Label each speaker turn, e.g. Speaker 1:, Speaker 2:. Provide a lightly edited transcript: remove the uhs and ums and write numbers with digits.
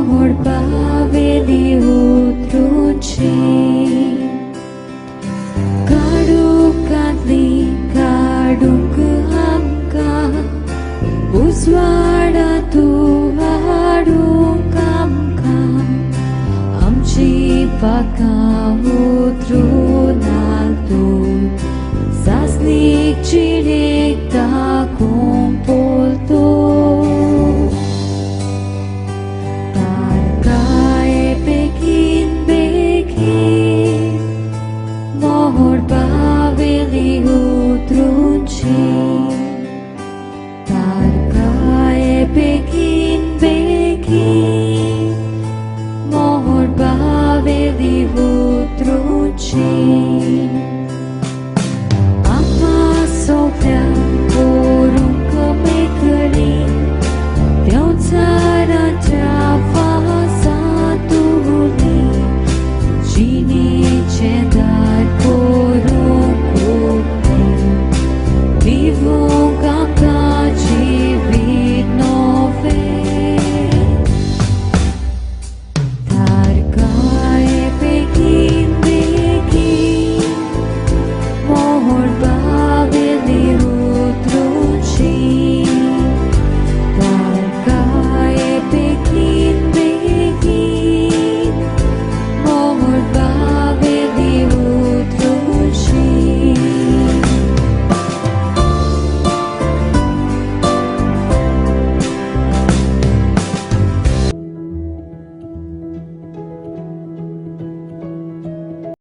Speaker 1: Mohor paveli utrunci Kaduk kadli kaduk hamka Uzwada tu haduk kamka Amchi paka utrunaltu Sasnik cilik ta kumpul tu Mohor paveli utrunci Tarkae pekin Mohor paveli utrunci